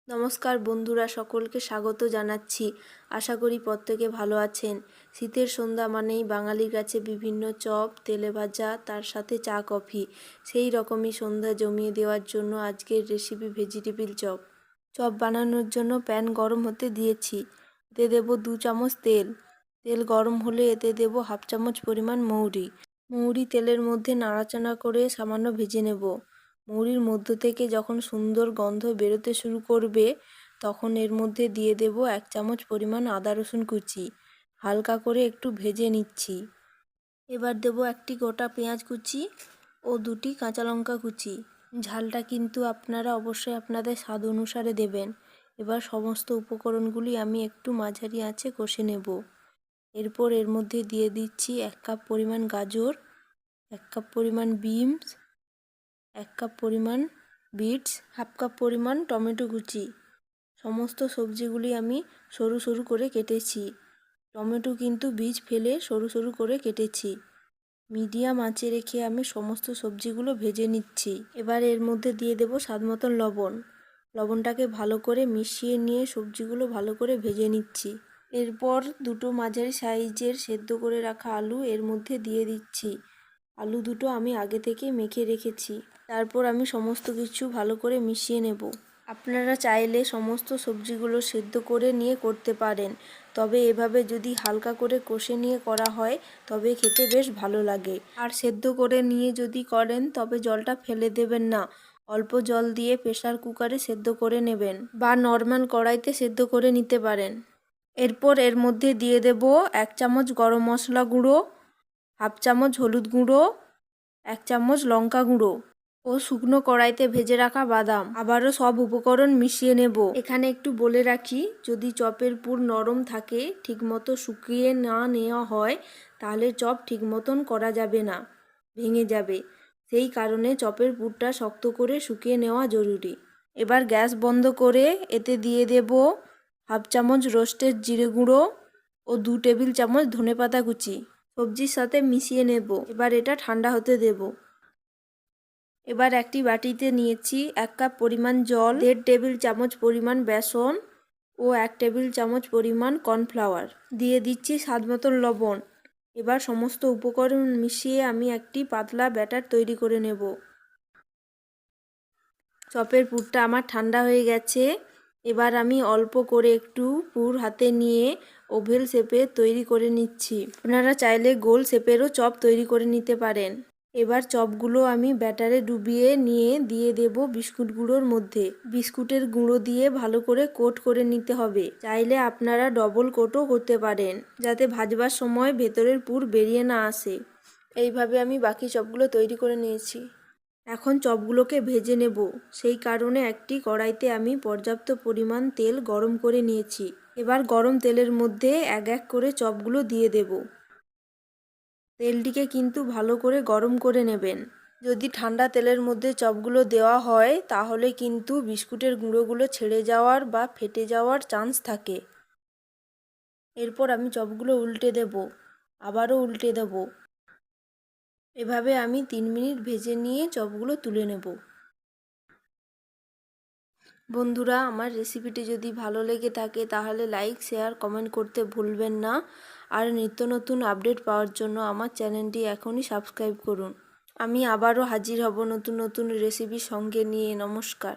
নমস্কার বন্ধুরা, সকলকে স্বাগত জানাচ্ছি। আশা করি প্রত্যেকে ভালো আছেন। শীতের সন্ধ্যা মানেই বাঙালির কাছে বিভিন্ন চপ, তেলে ভাজা, তার সাথে চা কফি। সেই রকমই সন্ধ্যা জমিয়ে দেওয়ার জন্য আজকের রেসিপি ভেজিটেবিল চপ। চপ বানানোর জন্য প্যান গরম হতে দিয়েছি। এতে দেব 2 চামচ তেল। তেল গরম হলে এতে দেব 1/2 চামচ পরিমাণ মৌরি। মৌরি তেলের মধ্যে নাড়াচাড়া করে সামান্য ভেজে নেব। মৌরির মধ্য থেকে যখন সুন্দর গন্ধ বেরোতে শুরু করবে, তখন এর মধ্যে দিয়ে দেব 1 চামচ পরিমাণ আদা রসুন কুচি। হালকা করে একটু ভেজে নিচ্ছি। এবার দেব একটি গোটা পেঁয়াজ কুচি ও 2টি কাঁচা লঙ্কা কুচি। ঝালটা কিন্তু আপনারা অবশ্যই আপনাদের স্বাদ অনুসারে দেবেন। এবার সমস্ত উপকরণগুলি আমি একটু মাঝারি আঁচে কষে নেব। এরপর এর মধ্যে দিয়ে দিচ্ছি 1 কাপ পরিমাণ গাজর, 1 কাপ পরিমাণ বিনস, 1 কাপ পরিমাণ বিটস, 1/2 কাপ পরিমাণ টমেটো কুচি। সমস্ত সবজিগুলি আমি সরু সরু করে কেটেছি। টমেটো কিন্তু বীজ ফেলে সরু সরু করে কেটেছি। মিডিয়াম আঁচে রেখে আমি সমস্ত সবজিগুলো ভেজে নিচ্ছি। এবার এর মধ্যে দিয়ে দেব স্বাদ মতন লবণ। লবণটাকে ভালো করে মিশিয়ে নিয়ে সবজিগুলো ভালো করে ভেজে নিচ্ছি। এরপর 2টো মাঝারি সাইজের সেদ্ধ করে রাখা আলু এর মধ্যে দিয়ে দিচ্ছি। আলু দুটো আমি আগে থেকে মেখে রেখেছি। তারপর আমি সমস্ত কিছু ভালো করে মিশিয়ে নেব। আপনারা চাইলে সমস্ত সবজিগুলো সেদ্ধ করে নিয়ে করতে পারেন, তবে এভাবে যদি হালকা করে কষে নিয়ে করা হয় তবে খেতে বেশ ভালো লাগে। আর সেদ্ধ করে নিয়ে যদি করেন তবে জলটা ফেলে দেবেন না। অল্প জল দিয়ে প্রেসার কুকারে সেদ্ধ করে নেবেন বা নর্মাল কড়াইতে সেদ্ধ করে নিতে পারেন। এরপর এর মধ্যে দিয়ে দেব 1 চামচ গরম মশলা গুঁড়ো, 1/2 চামচ হলুদ গুঁড়ো, 1 চামচ লঙ্কা গুঁড়ো ও শুকনো কড়াইতে ভেজে রাখা বাদাম। আবারও সব উপকরণ মিশিয়ে নেব। এখানে একটু বলে রাখি, যদি চপের পুর নরম থাকে, ঠিকমতো শুকিয়ে না নেওয়া হয়, তাহলে চপ ঠিক মতন করা যাবে না, ভেঙে যাবে। সেই কারণে চপের পুরটা শক্ত করে শুকিয়ে নেওয়া জরুরি। এবার গ্যাস বন্ধ করে এতে দিয়ে দেব 1/2 চামচ রোস্টেড জিরে গুঁড়ো ও 2 টেবিল চামচ ধনেপাতা কুচি। সবজির সাথে মিশিয়ে নেব। এবার এটা ঠান্ডা হতে দেব। এবার একটি বাটিতে নিয়েছি 1 কাপ পরিমাণ জল, 1.5 টেবিল চামচ পরিমাণ বেসন ও 1 টেবিল চামচ পরিমাণ কর্নফ্লাওয়ার। দিয়ে দিচ্ছি স্বাদ মতন লবণ। এবার সমস্ত উপকরণ মিশিয়ে আমি একটি পাতলা ব্যাটার তৈরি করে নেব। চপের পুরটা আমার ঠান্ডা হয়ে গেছে। এবার আমি অল্প করে একটু পুর হাতে নিয়ে ওভেল শেপে তৈরি করে নিচ্ছি। আপনারা চাইলে গোল শেপেরও চপ তৈরি করে নিতে পারেন। এবার চপগুলো আমি ব্যাটারে ডুবিয়ে নিয়ে দিয়ে দেব বিস্কুট গুঁড়োর মধ্যে। বিস্কুটের গুঁড়ো দিয়ে ভালো করে কোট করে নিতে হবে। চাইলে আপনারা ডবল কোটও করতে পারেন, যাতে ভাজবার সময় ভেতরের পুর বেরিয়ে না আসে। এইভাবে আমি বাকি চপগুলো তৈরি করে নিয়েছি। এখন চপগুলোকে ভেজে নেব। সেই কারণে একটি কড়াইতে আমি পর্যাপ্ত পরিমাণ তেল গরম করে নিয়েছি। এবার গরম তেলের মধ্যে এক এক করে চপগুলো দিয়ে দেব। তেলটিকে কিন্তু ভালো করে গরম করে নেবেন। যদি ঠান্ডা তেলের মধ্যে চপগুলো দেওয়া হয় তাহলে কিন্তু বিস্কুটের গুঁড়োগুলো ছেড়ে যাওয়ার বা ফেটে যাওয়ার চান্স থাকে। এরপর আমি চপগুলো উল্টে দেব, আবারও উল্টে দেব। এভাবে আমি 3 মিনিট ভেজে নিয়ে চপগুলো তুলে নেব। বন্ধুরা, আমার রেসিপিটি যদি ভালো লেগে থাকে তাহলে লাইক, শেয়ার, কমেন্ট করতে ভুলবেন না। আর নিত্য নতুন আপডেট পাওয়ার জন্য আমার চ্যানেলটি এখনই সাবস্ক্রাইব করুন। আমি আবারও হাজির হব নতুন নতুন রেসিপির সঙ্গে নিয়ে। নমস্কার।